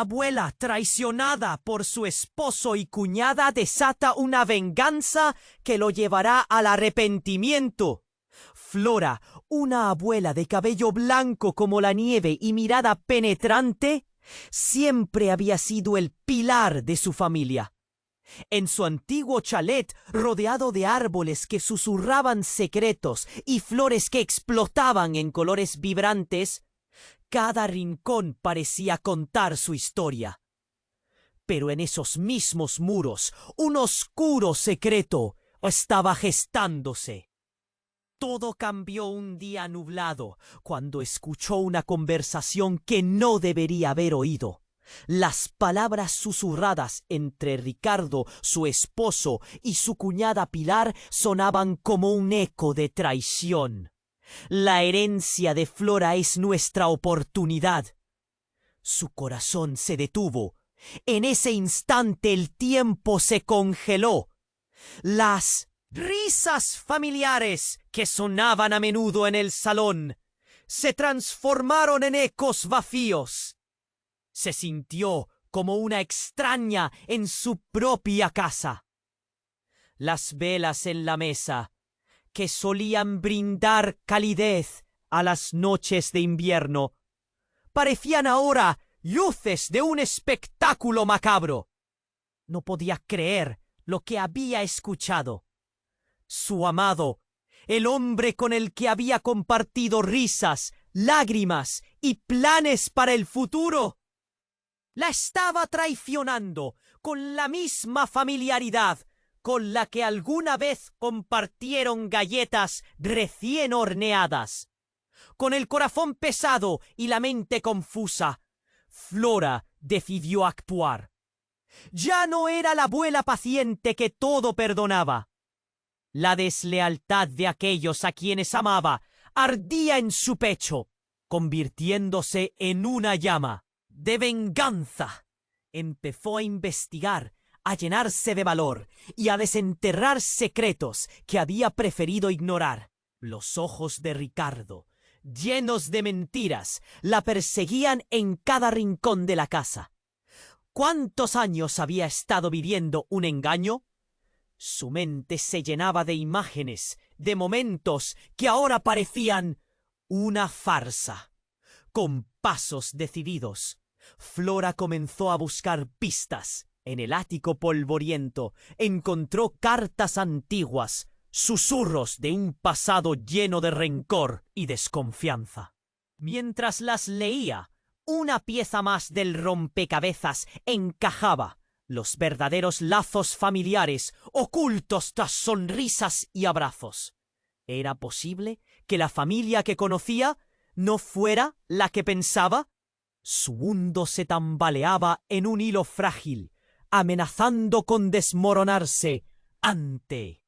abuela, traicionada por su esposo y cuñada, desata una venganza que lo llevará al arrepentimiento. Flora, una abuela de cabello blanco como la nieve y mirada penetrante, siempre había sido el pilar de su familia. En su antiguo chalet, rodeado de árboles que susurraban secretos y flores que explotaban en colores vibrantes, cada rincón parecía contar su historia. Pero en esos mismos muros, un oscuro secreto estaba gestándose. Todo cambió un día nublado, cuando escuchó una conversación que no debería haber oído. Las palabras susurradas entre Ricardo, su esposo, y su cuñada Pilar sonaban como un eco de traición. La herencia de Flora es nuestra oportunidad. Su corazón se detuvo. En ese instante el tiempo se congeló. Las risas familiares que sonaban a menudo en el salón se transformaron en ecos vacíos. Se sintió como una extraña en su propia casa. Las velas en la mesa, que solían brindar calidez a las noches de invierno, parecían ahora luces de un espectáculo macabro. No podía creer lo que había escuchado. Su amado, el hombre con el que había compartido risas, lágrimas y planes para el futuro, la estaba traicionando con la misma familiaridad con la que alguna vez compartieron galletas recién horneadas. Con el corazón pesado y la mente confusa, Flora decidió actuar. Ya no era la abuela paciente que todo perdonaba. La deslealtad de aquellos a quienes amaba ardía en su pecho, convirtiéndose en una llama de venganza. Empezó a investigar, a llenarse de valor y a desenterrar secretos que había preferido ignorar. Los ojos de Ricardo, llenos de mentiras, la perseguían en cada rincón de la casa. ¿Cuántos años había estado viviendo un engaño? Su mente se llenaba de imágenes, de momentos que ahora parecían una farsa. Con pasos decididos, Flora comenzó a buscar pistas. En el ático polvoriento encontró cartas antiguas, susurros de un pasado lleno de rencor y desconfianza. Mientras las leía, una pieza más del rompecabezas encajaba. Los verdaderos lazos familiares ocultos tras sonrisas y abrazos. ¿Era posible que la familia que conocía no fuera la que pensaba? Su mundo se tambaleaba en un hilo frágil, amenazando con desmoronarse ante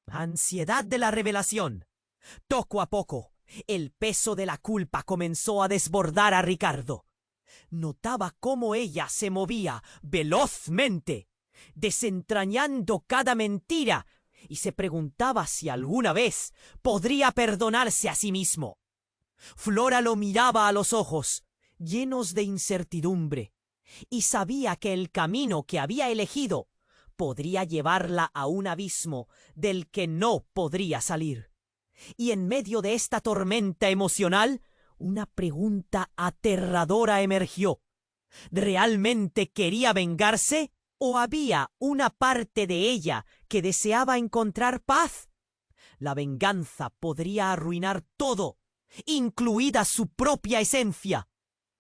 la ansiedad de la revelación. Poco a poco, el peso de la culpa comenzó a desbordar a Ricardo. Notaba cómo ella se movía velozmente, desentrañando cada mentira, y se preguntaba si alguna vez podría perdonarse a sí mismo. Flora lo miraba a los ojos, llenos de incertidumbre, y sabía que el camino que había elegido podría llevarla a un abismo del que no podría salir. Y en medio de esta tormenta emocional, una pregunta aterradora emergió. ¿Realmente quería vengarse? ¿O había una parte de ella que deseaba encontrar paz? La venganza podría arruinar todo, incluida su propia esencia.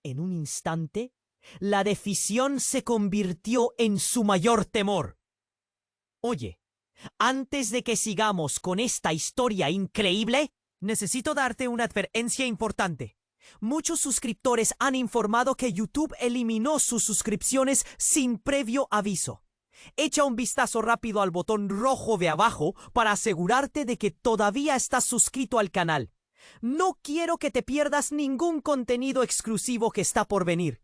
En un instante, la decisión se convirtió en su mayor temor. Oye, antes de que sigamos con esta historia increíble, necesito darte una advertencia importante. Muchos suscriptores han informado que YouTube eliminó sus suscripciones sin previo aviso. Echa un vistazo rápido al botón rojo de abajo para asegurarte de que todavía estás suscrito al canal. No quiero que te pierdas ningún contenido exclusivo que está por venir.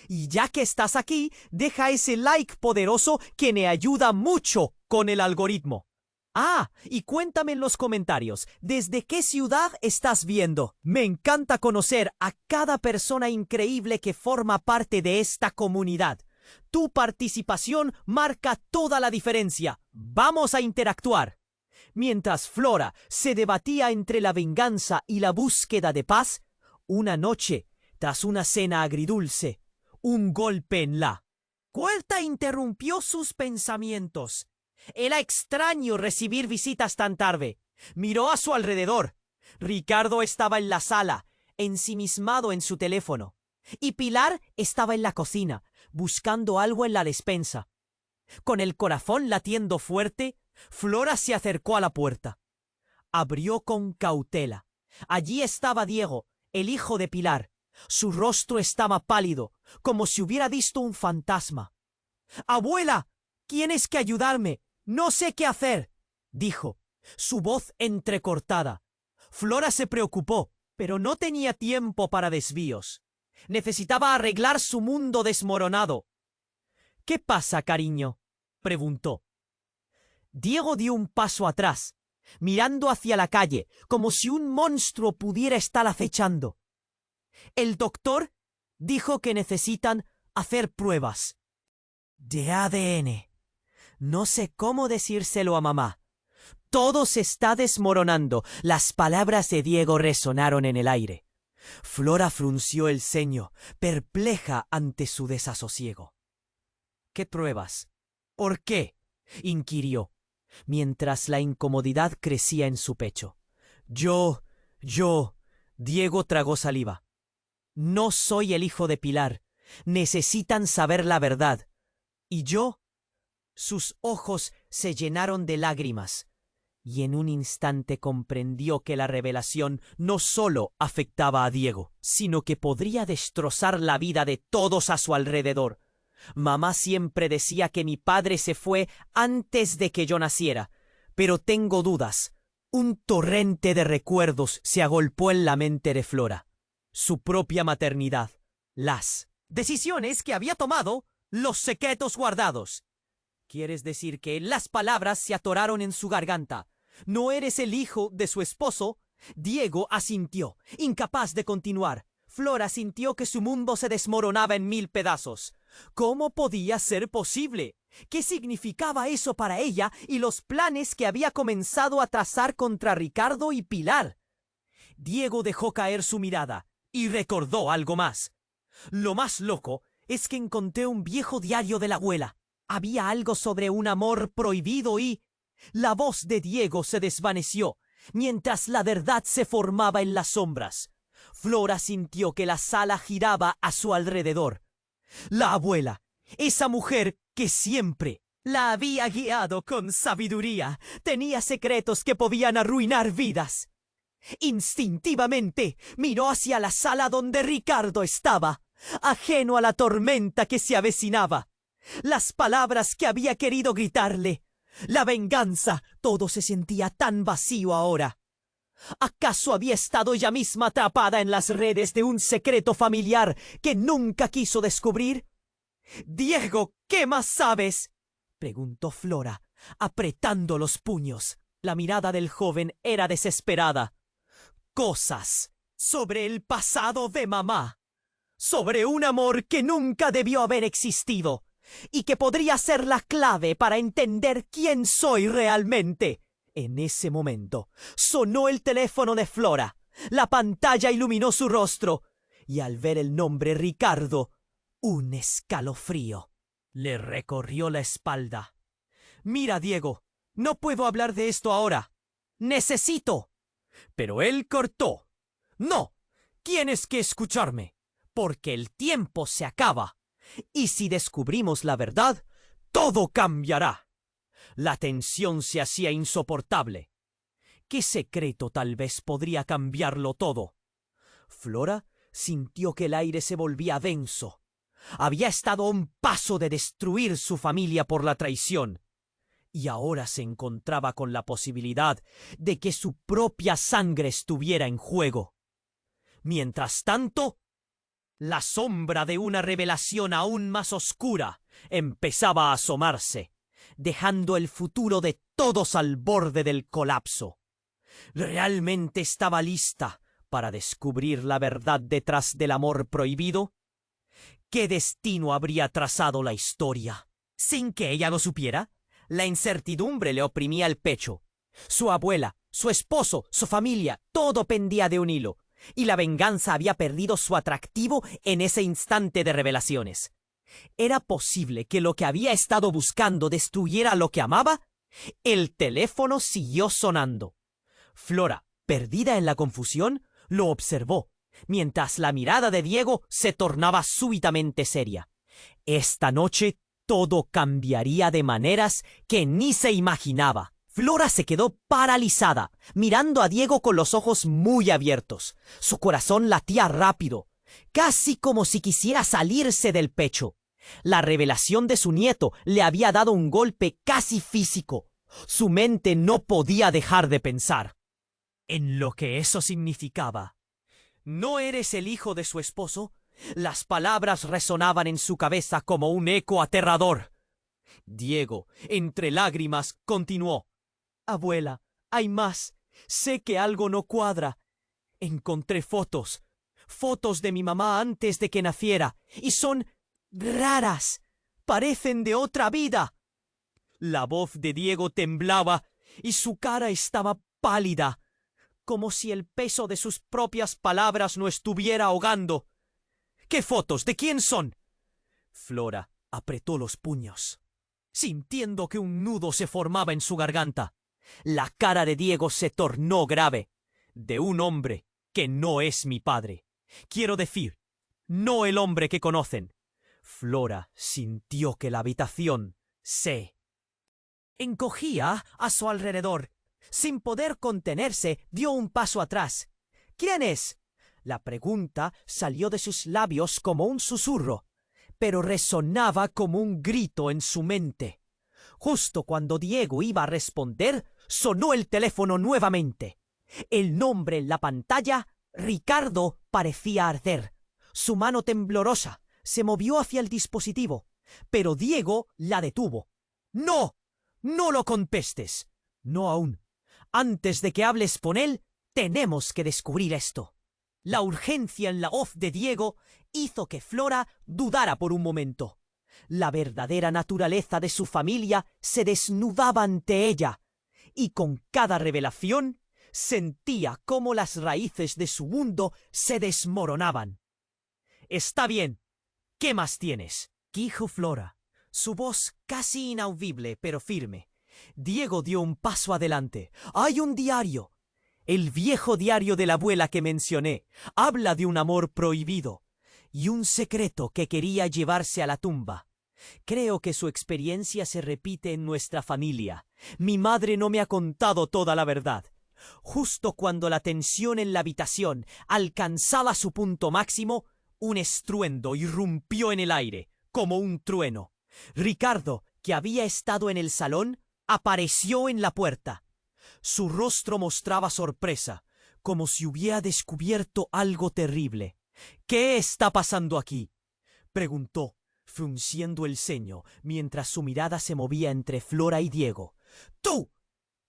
Y ya que estás aquí, deja ese like poderoso que me ayuda mucho con el algoritmo. Ah, y cuéntame en los comentarios, ¿desde qué ciudad estás viendo? Me encanta conocer a cada persona increíble que forma parte de esta comunidad. Tu participación marca toda la diferencia. Vamos a interactuar. Mientras Flora se debatía entre la venganza y la búsqueda de paz, una noche, tras una cena agridulce, un golpe en la puerta interrumpió sus pensamientos. Era extraño recibir visitas tan tarde. Miró a su alrededor. Ricardo estaba en la sala, ensimismado en su teléfono, y Pilar estaba en la cocina, buscando algo en la despensa. Con el corazón latiendo fuerte, Flora se acercó a la puerta. Abrió con cautela. Allí estaba Diego, el hijo de Pilar. Su rostro estaba pálido, como si hubiera visto un fantasma. «¡Abuela! Tienes que ayudarme. No sé qué hacer», dijo, su voz entrecortada. Flora se preocupó, pero no tenía tiempo para desvíos. Necesitaba arreglar su mundo desmoronado. «¿Qué pasa, cariño?», preguntó. Diego dio un paso atrás, mirando hacia la calle, como si un monstruo pudiera estar acechando. «El doctor dijo que necesitan hacer pruebas de ADN. No sé cómo decírselo a mamá. Todo se está desmoronando». Las palabras de Diego resonaron en el aire. Flora frunció el ceño, perpleja ante su desasosiego. «¿Qué pruebas? ¿Por qué?», inquirió, mientras la incomodidad crecía en su pecho. Yo... Diego tragó saliva. «No soy el hijo de Pilar. Necesitan saber la verdad. ¿Y yo?». Sus ojos se llenaron de lágrimas, y en un instante comprendió que la revelación no solo afectaba a Diego, sino que podría destrozar la vida de todos a su alrededor. «Mamá siempre decía que mi padre se fue antes de que yo naciera, pero tengo dudas». Un torrente de recuerdos se agolpó en la mente de Flora. Su propia maternidad, las decisiones que había tomado, los secretos guardados. «¿Quieres decir que...?» Las palabras se atoraron en su garganta. «¿No eres el hijo de su esposo?». Diego asintió, incapaz de continuar. Flora sintió que su mundo se desmoronaba en 1000 pedazos. ¿Cómo podía ser posible? ¿Qué significaba eso para ella y los planes que había comenzado a trazar contra Ricardo y Pilar? Diego dejó caer su mirada y recordó algo más. «Lo más loco es que encontré un viejo diario de la abuela. Había algo sobre un amor prohibido y...». La voz de Diego se desvaneció, mientras la verdad se formaba en las sombras. Flora sintió que la sala giraba a su alrededor. La abuela, esa mujer que siempre la había guiado con sabiduría, tenía secretos que podían arruinar vidas. Instintivamente miró hacia la sala donde Ricardo estaba, ajeno a la tormenta que se avecinaba. Las palabras que había querido gritarle, la venganza, todo se sentía tan vacío ahora. ¿Acaso había estado ella misma atrapada en las redes de un secreto familiar que nunca quiso descubrir? «Diego, ¿qué más sabes?», preguntó Flora, apretando los puños. La mirada del joven era desesperada. «Cosas sobre el pasado de mamá, sobre un amor que nunca debió haber existido y que podría ser la clave para entender quién soy realmente». En ese momento sonó el teléfono de Flora. La pantalla iluminó su rostro y al ver el nombre Ricardo, un escalofrío le recorrió la espalda. «Mira, Diego, no puedo hablar de esto ahora. Necesito...». Pero él cortó. «No, tienes que escucharme, porque el tiempo se acaba. Y si descubrimos la verdad, todo cambiará». La tensión se hacía insoportable. ¿Qué secreto tal vez podría cambiarlo todo? Flora sintió que el aire se volvía denso. Había estado a un paso de destruir su familia por la traición, y ahora se encontraba con la posibilidad de que su propia sangre estuviera en juego. Mientras tanto, la sombra de una revelación aún más oscura empezaba a asomarse. dejando el futuro de todos al borde del colapso. ¿Realmente estaba lista para descubrir la verdad detrás del amor prohibido? ¿Qué destino habría trazado la historia? Sin que ella lo supiera, la incertidumbre le oprimía el pecho. Su abuela, su esposo, su familia, todo pendía de un hilo, y la venganza había perdido su atractivo en ese instante de revelaciones. ¿Era posible que lo que había estado buscando destruyera lo que amaba? El teléfono siguió sonando. Flora, perdida en la confusión, lo observó, mientras la mirada de Diego se tornaba súbitamente seria. Esta noche todo cambiaría de maneras que ni se imaginaba. Flora se quedó paralizada, mirando a Diego con los ojos muy abiertos. Su corazón latía rápido, casi como si quisiera salirse del pecho. La revelación de su nieto le había dado un golpe casi físico. Su mente no podía dejar de pensar en lo que eso significaba. ¿No eres el hijo de su esposo? Las palabras resonaban en su cabeza como un eco aterrador. Diego, entre lágrimas, continuó. Abuela, hay más. Sé que algo no cuadra. Encontré fotos de mi mamá antes de que naciera, y son raras. Parecen de otra vida. La voz de Diego temblaba y su cara estaba pálida, como si el peso de sus propias palabras no estuviera ahogando. ¿Qué fotos? ¿De quién son? Flora apretó los puños, sintiendo que un nudo se formaba en su garganta. La cara de Diego se tornó grave. De un hombre que no es mi padre. Quiero decir, no el hombre que conocen. Flora sintió que la habitación se encogía a su alrededor. Sin poder contenerse, dio un paso atrás. ¿Quién es? La pregunta salió de sus labios como un susurro, pero resonaba como un grito en su mente. Justo cuando Diego iba a responder, sonó el teléfono nuevamente. El nombre en la pantalla, Ricardo, parecía arder. Su mano temblorosa se movió hacia el dispositivo, pero Diego la detuvo. ¡No! ¡No lo contestes! No aún. Antes de que hables con él, tenemos que descubrir esto. La urgencia en la voz de Diego hizo que Flora dudara por un momento. La verdadera naturaleza de su familia se desnudaba ante ella, y con cada revelación sentía cómo las raíces de su mundo se desmoronaban. «Está bien. ¿Qué más tienes?», dijo Flora, su voz casi inaudible pero firme. Diego dio un paso adelante. «Hay un diario. El viejo diario de la abuela que mencioné. Habla de un amor prohibido y un secreto que quería llevarse a la tumba. Creo que su experiencia se repite en nuestra familia. Mi madre no me ha contado toda la verdad». Justo cuando la tensión en la habitación alcanzaba su punto máximo, un estruendo irrumpió en el aire, como un trueno. Ricardo, que había estado en el salón, apareció en la puerta. Su rostro mostraba sorpresa, como si hubiera descubierto algo terrible. «¿Qué está pasando aquí?», preguntó, frunciendo el ceño, mientras su mirada se movía entre Flora y Diego. «¡Tú!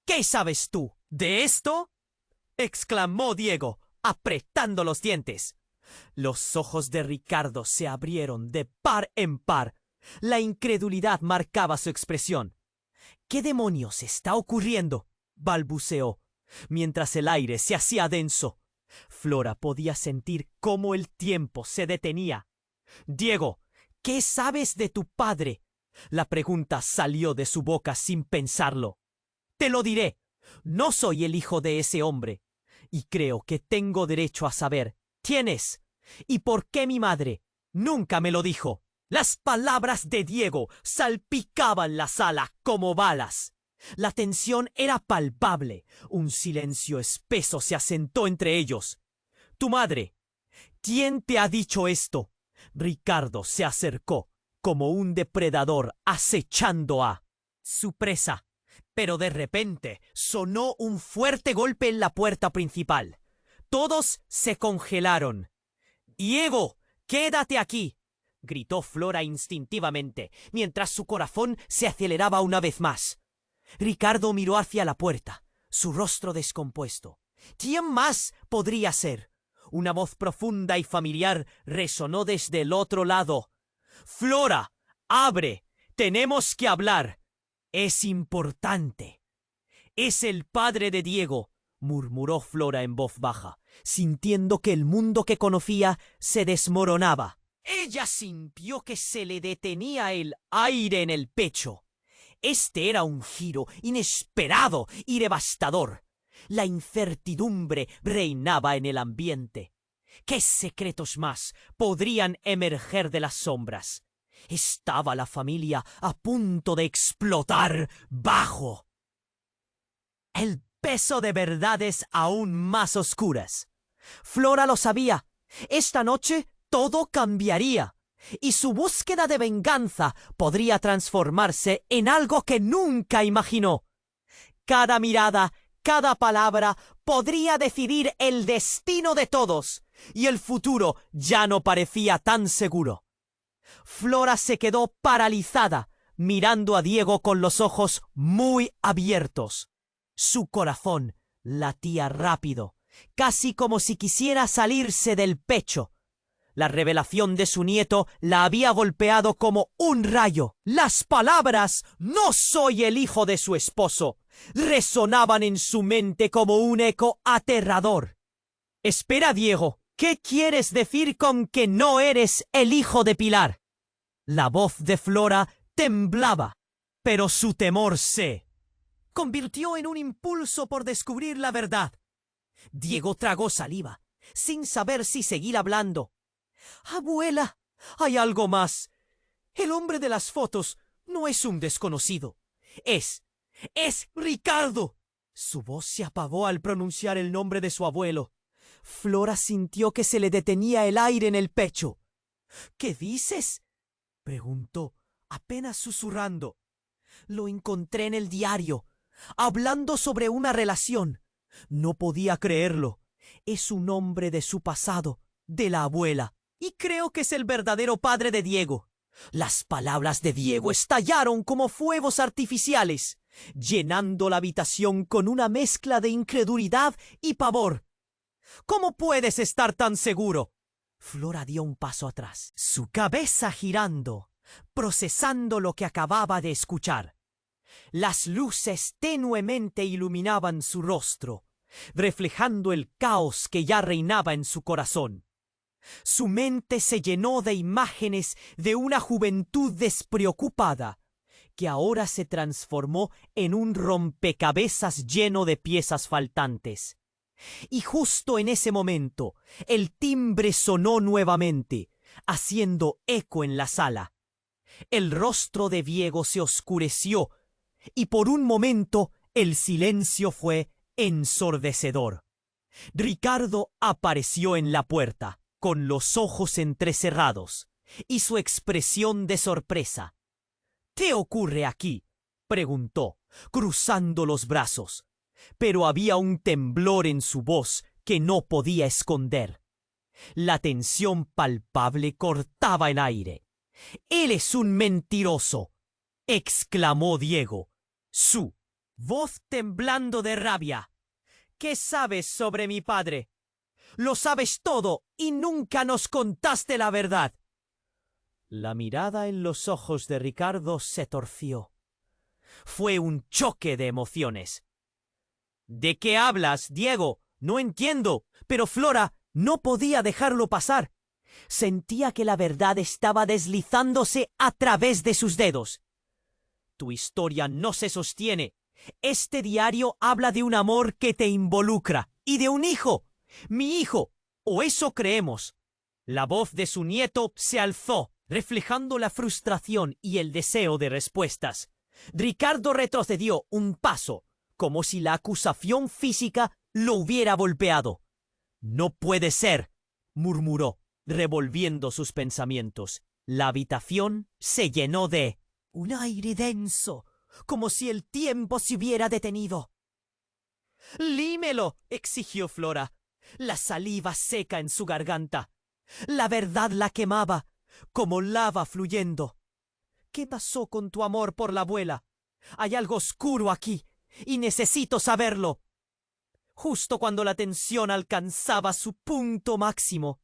¿Qué sabes tú de esto?», exclamó Diego, apretando los dientes. Los ojos de Ricardo se abrieron de par en par. La incredulidad marcaba su expresión. «¿Qué demonios está ocurriendo?», balbuceó, mientras el aire se hacía denso. Flora podía sentir cómo el tiempo se detenía. «Diego, ¿qué sabes de tu padre?», la pregunta salió de su boca sin pensarlo. «Te lo diré. No soy el hijo de ese hombre. Y creo que tengo derecho a saber quién es y por qué mi madre nunca me lo dijo». Las palabras de Diego salpicaban la sala como balas. La tensión era palpable. Un silencio espeso se asentó entre ellos. «Tu madre. ¿Quién te ha dicho esto?». Ricardo se acercó, como un depredador acechando a su presa. Pero de repente sonó un fuerte golpe en la puerta principal. Todos se congelaron. «Diego, quédate aquí», gritó Flora instintivamente, mientras su corazón se aceleraba una vez más. Ricardo miró hacia la puerta, su rostro descompuesto. ¿Quién más podría ser? Una voz profunda y familiar resonó desde el otro lado. «Flora, abre. Tenemos que hablar. Es importante». «Es el padre de Diego», murmuró Flora en voz baja, sintiendo que el mundo que conocía se desmoronaba. Ella sintió que se le detenía el aire en el pecho. Este era un giro inesperado y devastador. La incertidumbre reinaba en el ambiente. ¿Qué secretos más podrían emerger de las sombras? Estaba la familia a punto de explotar bajo el peso de verdades aún más oscuras. Flora lo sabía. Esta noche todo cambiaría, y su búsqueda de venganza podría transformarse en algo que nunca imaginó. Cada mirada, cada palabra podría decidir el destino de todos, y el futuro ya no parecía tan seguro. Flora se quedó paralizada, mirando a Diego con los ojos muy abiertos. Su corazón latía rápido, casi como si quisiera salirse del pecho. La revelación de su nieto la había golpeado como un rayo. Las palabras «no soy el hijo de su esposo» resonaban en su mente como un eco aterrador. «Espera, Diego, ¿qué quieres decir con que no eres el hijo de Pilar?» La voz de Flora temblaba, pero su temor se convirtió en un impulso por descubrir la verdad. Diego tragó saliva, sin saber si seguir hablando. «Abuela, hay algo más. El hombre de las fotos no es un desconocido. Es Ricardo». Su voz se apagó al pronunciar el nombre de su abuelo. Flora sintió que se le detenía el aire en el pecho. «¿Qué dices?», preguntó, apenas susurrando. «Lo encontré en el diario, hablando sobre una relación. No podía creerlo. Es un hombre de su pasado, de la abuela. Y creo que es el verdadero padre de Diego». Las palabras de Diego estallaron como fuegos artificiales, llenando la habitación con una mezcla de incredulidad y pavor. «¿Cómo puedes estar tan seguro?». Flora dio un paso atrás, su cabeza girando, procesando lo que acababa de escuchar. Las luces tenuemente iluminaban su rostro, reflejando el caos que ya reinaba en su corazón. Su mente se llenó de imágenes de una juventud despreocupada, que ahora se transformó en un rompecabezas lleno de piezas faltantes. Y justo en ese momento, el timbre sonó nuevamente, haciendo eco en la sala. El rostro de Diego se oscureció, y por un momento el silencio fue ensordecedor. Ricardo apareció en la puerta, con los ojos entrecerrados, y su expresión de sorpresa. «¿Qué ocurre aquí?», preguntó, cruzando los brazos, pero había un temblor en su voz que no podía esconder. La tensión palpable cortaba el aire. «Él es un mentiroso», exclamó Diego, su voz temblando de rabia. «¿Qué sabes sobre mi padre? Lo sabes todo y nunca nos contaste la verdad». La mirada en los ojos de Ricardo se torció. Fue un choque de emociones. «¿De qué hablas, Diego? No entiendo». Pero Flora no podía dejarlo pasar. Sentía que la verdad estaba deslizándose a través de sus dedos. «Tu historia no se sostiene. Este diario habla de un amor que te involucra y de un hijo. Mi hijo, o eso creemos». La voz de su nieto se alzó, reflejando la frustración y el deseo de respuestas. Ricardo retrocedió un paso, como si la acusación física lo hubiera golpeado. «No puede ser», murmuró, revolviendo sus pensamientos. La habitación se llenó de un aire denso, como si el tiempo se hubiera detenido. «Límelo», exigió Flora, la saliva seca en su garganta. La verdad la quemaba. como lava fluyendo. ¿Qué pasó con tu amor por la abuela? Hay algo oscuro aquí, y necesito saberlo. Justo cuando la tensión alcanzaba su punto máximo,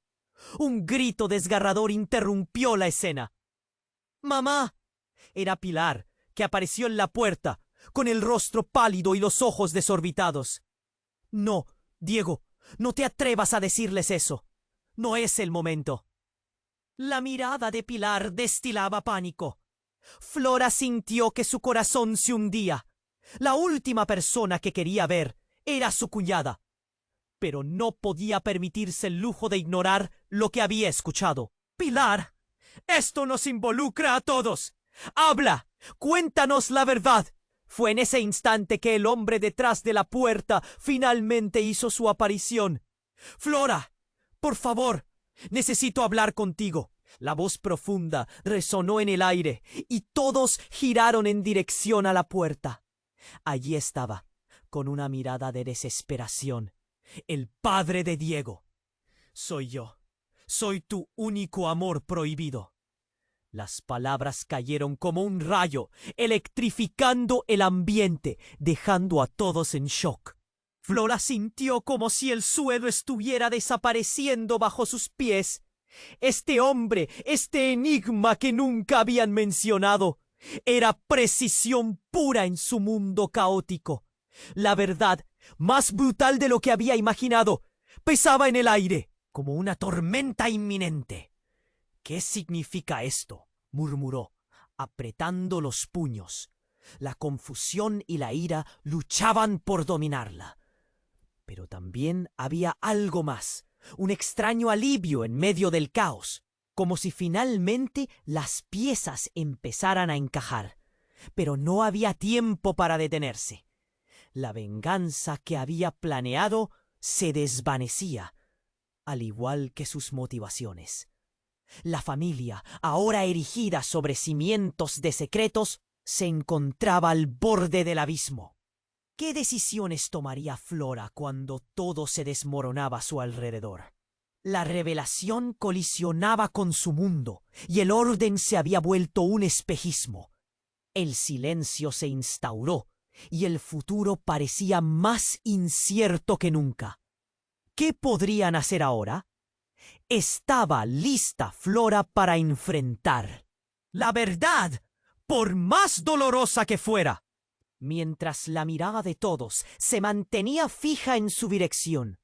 un grito desgarrador interrumpió la escena. ¡Mamá! Era Pilar, que apareció en la puerta, con el rostro pálido y los ojos desorbitados. No, Diego, no te atrevas a decirles eso. No es el momento. La mirada de Pilar destilaba pánico. Flora sintió que su corazón se hundía. La última persona que quería ver era su cuñada. Pero no podía permitirse el lujo de ignorar lo que había escuchado. Pilar, esto nos involucra a todos. ¡Habla! ¡Cuéntanos la verdad! Fue en ese instante que el hombre detrás de la puerta finalmente hizo su aparición. Flora, por favor, necesito hablar contigo. La voz profunda resonó en el aire y todos giraron en dirección a la puerta. Allí estaba, con una mirada de desesperación, el padre de Diego. Soy yo. Soy tu único amor prohibido. Las palabras cayeron como un rayo, electrificando el ambiente, dejando a todos en shock. Flora sintió como si el suelo estuviera desapareciendo bajo sus pies. Este hombre, este enigma que nunca habían mencionado, era precisión pura en su mundo caótico. La verdad, más brutal de lo que había imaginado, pesaba en el aire, como una tormenta inminente. ¿Qué significa esto?, murmuró, apretando los puños. La confusión y la ira luchaban por dominarla. Pero también había algo más, un extraño alivio en medio del caos, como si finalmente las piezas empezaran a encajar. Pero no había tiempo para detenerse. La venganza que había planeado se desvanecía, al igual que sus motivaciones. La familia, ahora erigida sobre cimientos de secretos, se encontraba al borde del abismo. ¿Qué decisiones tomaría Flora cuando todo se desmoronaba a su alrededor? La revelación colisionaba con su mundo, y el orden se había vuelto un espejismo. El silencio se instauró, y el futuro parecía más incierto que nunca. ¿Qué podrían hacer ahora? Estaba lista Flora para enfrentar la verdad, por más dolorosa que fuera. Mientras la mirada de todos se mantenía fija en su dirección,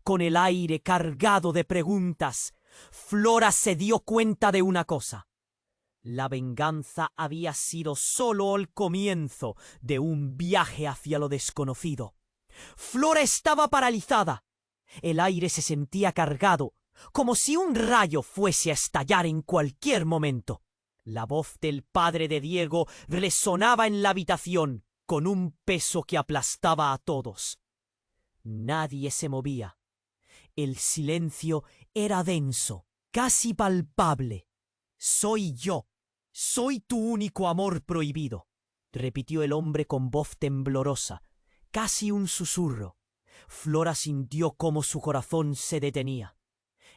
con el aire cargado de preguntas, Flora se dio cuenta de una cosa. La venganza había sido solo el comienzo de un viaje hacia lo desconocido. Flora estaba paralizada. El aire se sentía cargado, como si un rayo fuese a estallar en cualquier momento. La voz del padre de Diego resonaba en la habitación, con un peso que aplastaba a todos. Nadie se movía. El silencio era denso, casi palpable. «Soy yo. Soy tu único amor prohibido», repitió el hombre con voz temblorosa, casi un susurro. Flora sintió cómo su corazón se detenía.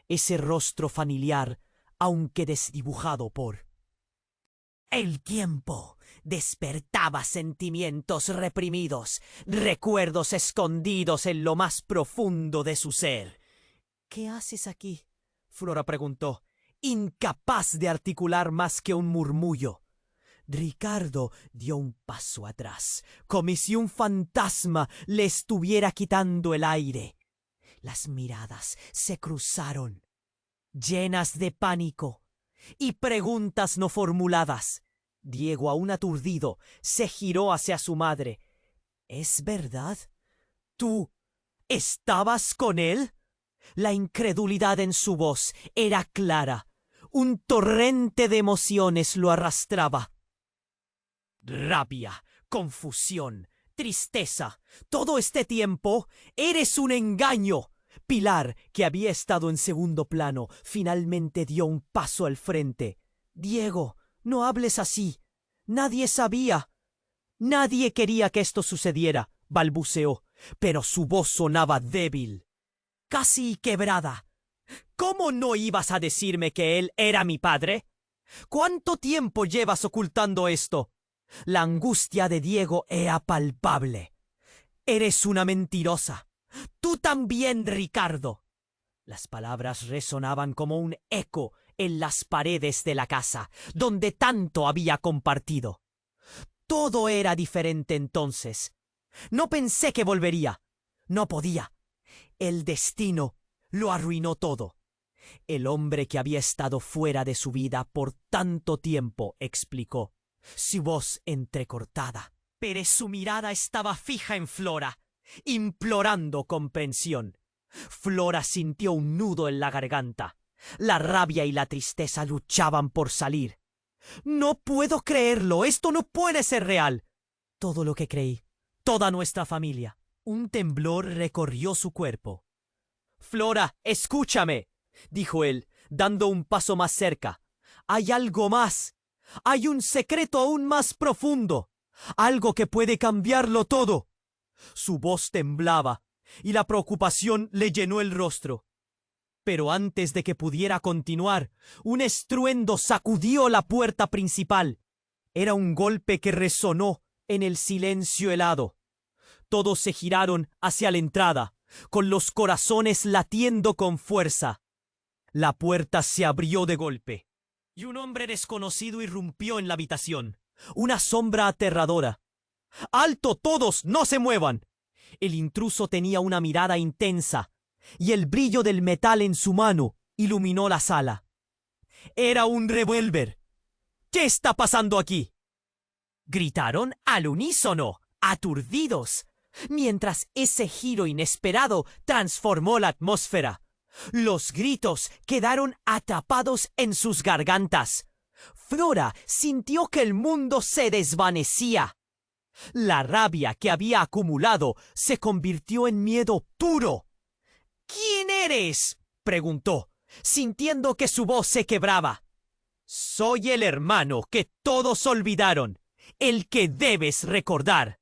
Ese rostro familiar, aunque desdibujado por el tiempo, despertaba sentimientos reprimidos, recuerdos escondidos en lo más profundo de su ser. «¿Qué haces aquí?», Flora preguntó, incapaz de articular más que un murmullo. Ricardo dio un paso atrás, como si un fantasma le estuviera quitando el aire. Las miradas se cruzaron, llenas de pánico y preguntas no formuladas. Diego, aún aturdido, se giró hacia su madre. «¿Es verdad? ¿Tú estabas con él?». La incredulidad en su voz era clara. Un torrente de emociones lo arrastraba. Rabia, confusión, tristeza. Todo este tiempo eres un engaño. Pilar, que había estado en segundo plano, finalmente dio un paso al frente. «Diego, no hables así. Nadie sabía. Nadie quería que esto sucediera», balbuceó, pero su voz sonaba débil, casi quebrada. ¿Cómo no ibas a decirme que él era mi padre? ¿Cuánto tiempo llevas ocultando esto? La angustia de Diego era palpable. Eres una mentirosa. Tú también, Ricardo. Las palabras resonaban como un eco en las paredes de la casa, donde tanto había compartido. Todo era diferente entonces. No pensé que volvería. No podía. El destino lo arruinó todo. El hombre que había estado fuera de su vida por tanto tiempo, explicó, su voz entrecortada. Pero su mirada estaba fija en Flora, implorando comprensión. Flora sintió un nudo en la garganta. La rabia y la tristeza luchaban por salir. No puedo creerlo, esto no puede ser real. Todo lo que creí, toda nuestra familia. Un temblor recorrió su cuerpo. Flora, escúchame, dijo él, dando un paso más cerca. Hay algo más. Hay un secreto aún más profundo. Algo que puede cambiarlo todo. Su voz temblaba y la preocupación le llenó el rostro. Pero antes de que pudiera continuar, un estruendo sacudió la puerta principal. Era un golpe que resonó en el silencio helado. Todos se giraron hacia la entrada, con los corazones latiendo con fuerza. La puerta se abrió de golpe, y un hombre desconocido irrumpió en la habitación. Una sombra aterradora. ¡Alto todos! ¡No se muevan! El intruso tenía una mirada intensa, y el brillo del metal en su mano iluminó la sala. Era un revólver. ¿Qué está pasando aquí? Gritaron al unísono, aturdidos, mientras ese giro inesperado transformó la atmósfera. Los gritos quedaron atrapados en sus gargantas. Flora sintió que el mundo se desvanecía. La rabia que había acumulado se convirtió en miedo puro. ¿Quién eres?, preguntó, sintiendo que su voz se quebraba. Soy el hermano que todos olvidaron, el que debes recordar,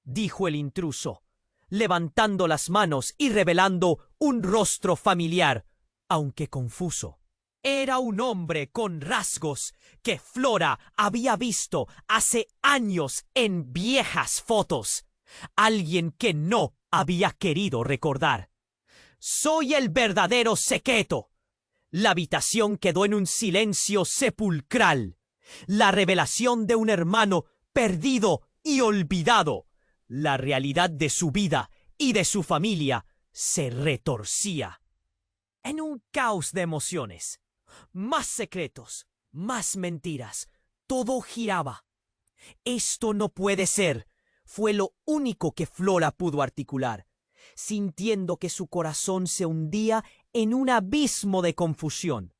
dijo el intruso, levantando las manos y revelando un rostro familiar, aunque confuso. Era un hombre con rasgos que Flora había visto hace años en viejas fotos. Alguien que no había querido recordar. Soy el verdadero secreto. La habitación quedó en un silencio sepulcral. La revelación de un hermano perdido y olvidado. La realidad de su vida y de su familia se retorcía. En un caos de emociones. Más secretos, más mentiras. Todo giraba. Esto no puede ser. Fue lo único que Flora pudo articular, sintiendo que su corazón se hundía en un abismo de confusión.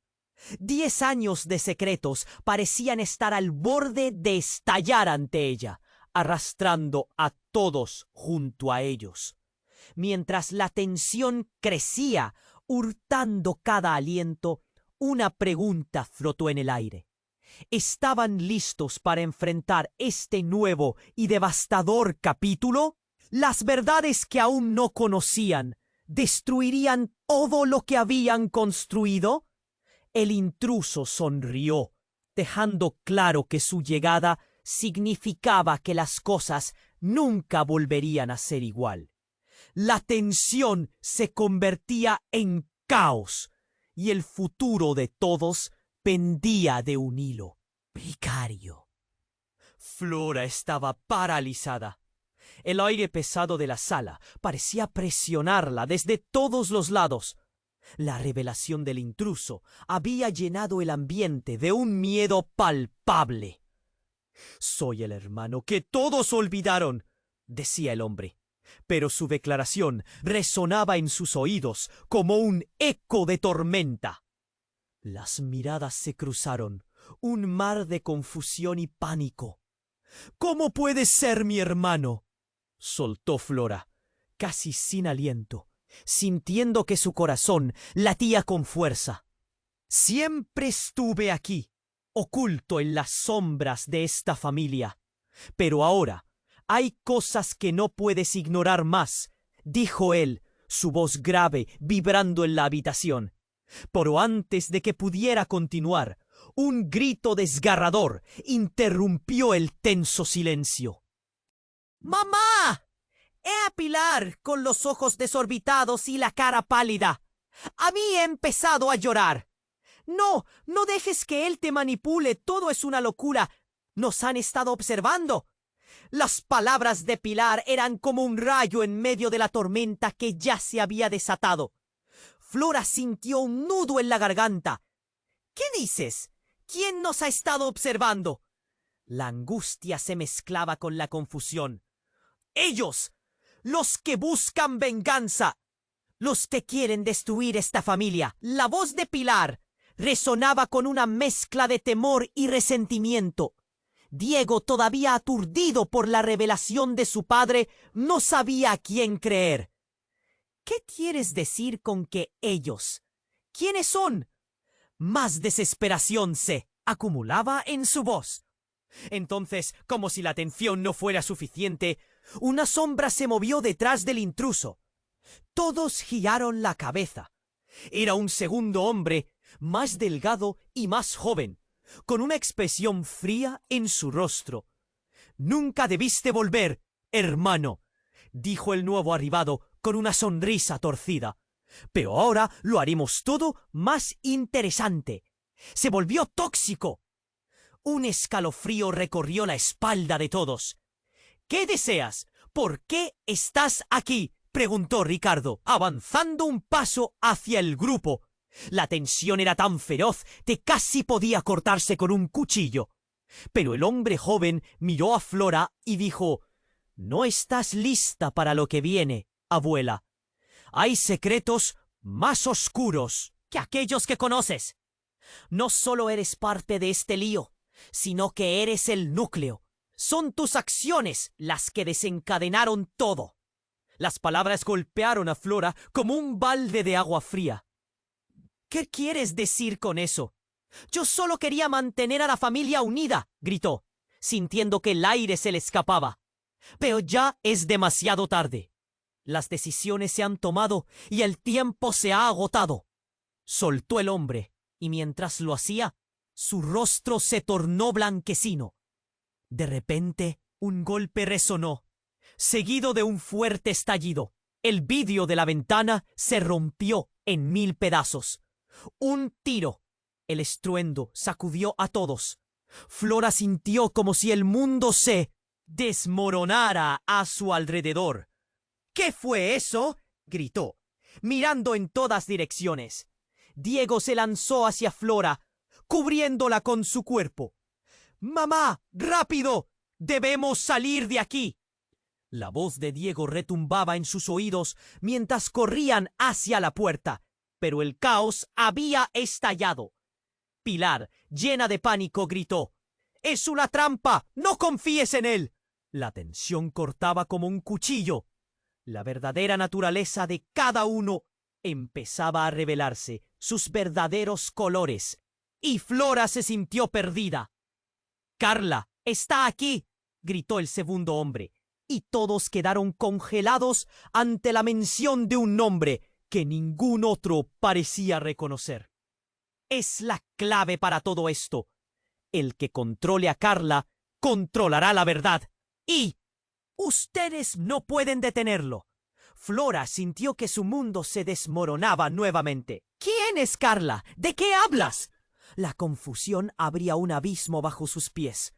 10 años de secretos parecían estar al borde de estallar ante ella, arrastrando a todos junto a ellos. Mientras la tensión crecía, hurtando cada aliento, una pregunta flotó en el aire. ¿Estaban listos para enfrentar este nuevo y devastador capítulo? Las verdades que aún no conocían, ¿destruirían todo lo que habían construido? El intruso sonrió, dejando claro que su llegada significaba que las cosas nunca volverían a ser igual. La tensión se convertía en caos, y el futuro de todos pendía de un hilo precario. Flora estaba paralizada. El aire pesado de la sala parecía presionarla desde todos los lados. La revelación del intruso había llenado el ambiente de un miedo palpable. «Soy el hermano que todos olvidaron», decía el hombre. Pero su declaración resonaba en sus oídos como un eco de tormenta. Las miradas se cruzaron, un mar de confusión y pánico. «¿Cómo puede ser mi hermano?», soltó Flora, casi sin aliento, sintiendo que su corazón latía con fuerza. «Siempre estuve aquí, oculto en las sombras de esta familia. Pero ahora hay cosas que no puedes ignorar más», dijo él, su voz grave vibrando en la habitación. Pero antes de que pudiera continuar, un grito desgarrador interrumpió el tenso silencio. ¡Mamá! He a Pilar con los ojos desorbitados y la cara pálida. Había empezado a llorar. No, no dejes que él te manipule, todo es una locura. Nos han estado observando. Las palabras de Pilar eran como un rayo en medio de la tormenta que ya se había desatado. Flora sintió un nudo en la garganta. ¿Qué dices? ¿Quién nos ha estado observando? La angustia se mezclaba con la confusión. ¡Ellos! ¡Los que buscan venganza! ¡Los que quieren destruir esta familia! La voz de Pilar resonaba con una mezcla de temor y resentimiento. Diego, todavía aturdido por la revelación de su padre, no sabía a quién creer. ¿Qué quieres decir con que ellos? ¿Quiénes son? Más desesperación se acumulaba en su voz. Entonces, como si la atención no fuera suficiente, una sombra se movió detrás del intruso. Todos giraron la cabeza. Era un segundo hombre, más delgado y más joven, con una expresión fría en su rostro. «Nunca debiste volver, hermano», dijo el nuevo arribado con una sonrisa torcida. «Pero ahora lo haremos todo más interesante». Se volvió tóxico. Un escalofrío recorrió la espalda de todos. «¿Qué deseas? ¿Por qué estás aquí?», preguntó Ricardo, avanzando un paso hacia el grupo. La tensión era tan feroz que casi podía cortarse con un cuchillo. Pero el hombre joven miró a Flora y dijo: «No estás lista para lo que viene, abuela. Hay secretos más oscuros que aquellos que conoces. No solo eres parte de este lío, sino que eres el núcleo. Son tus acciones las que desencadenaron todo». Las palabras golpearon a Flora como un balde de agua fría. «¿Qué quieres decir con eso? Yo solo quería mantener a la familia unida», gritó, sintiendo que el aire se le escapaba. «Pero ya es demasiado tarde. Las decisiones se han tomado y el tiempo se ha agotado». Soltó el hombre, y mientras lo hacía, su rostro se tornó blanquecino. De repente, un golpe resonó, seguido de un fuerte estallido. El vidrio de la ventana se rompió en 1000 pedazos. Un tiro. El estruendo sacudió a todos. Flora sintió como si el mundo se desmoronara a su alrededor. «¿Qué fue eso?», gritó, mirando en todas direcciones. Diego se lanzó hacia Flora, cubriéndola con su cuerpo. «¡Mamá, rápido! ¡Debemos salir de aquí!». La voz de Diego retumbaba en sus oídos mientras corrían hacia la puerta, pero el caos había estallado. Pilar, llena de pánico, gritó: «¡Es una trampa! ¡No confíes en él!». La tensión cortaba como un cuchillo. La verdadera naturaleza de cada uno empezaba a revelarse, sus verdaderos colores, y Flora se sintió perdida. «Carla, está aquí», gritó el segundo hombre, y todos quedaron congelados ante la mención de un nombre que ningún otro parecía reconocer. Es la clave para todo esto. El que controle a Carla controlará la verdad. Y ustedes no pueden detenerlo. Flora sintió que su mundo se desmoronaba nuevamente. ¿Quién es Carla? ¿De qué hablas? La confusión abría un abismo bajo sus pies.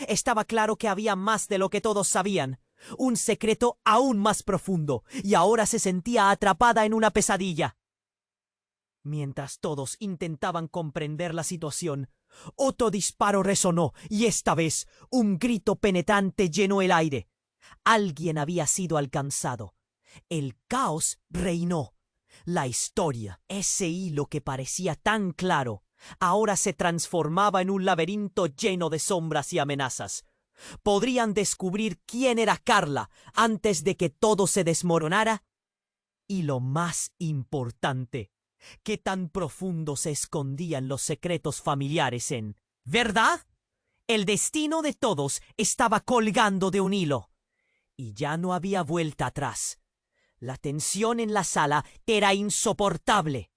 Estaba claro que había más de lo que todos sabían. Un secreto aún más profundo, y ahora se sentía atrapada en una pesadilla. Mientras todos intentaban comprender la situación, otro disparo resonó, y esta vez un grito penetrante llenó el aire. Alguien había sido alcanzado. El caos reinó. La historia, ese hilo que parecía tan claro, ahora se transformaba en un laberinto lleno de sombras y amenazas. ¿Podrían descubrir quién era Carla antes de que todo se desmoronara? Y lo más importante, ¿qué tan profundo se escondían los secretos familiares en verdad? El destino de todos estaba colgando de un hilo, y ya no había vuelta atrás. La tensión en la sala era insoportable.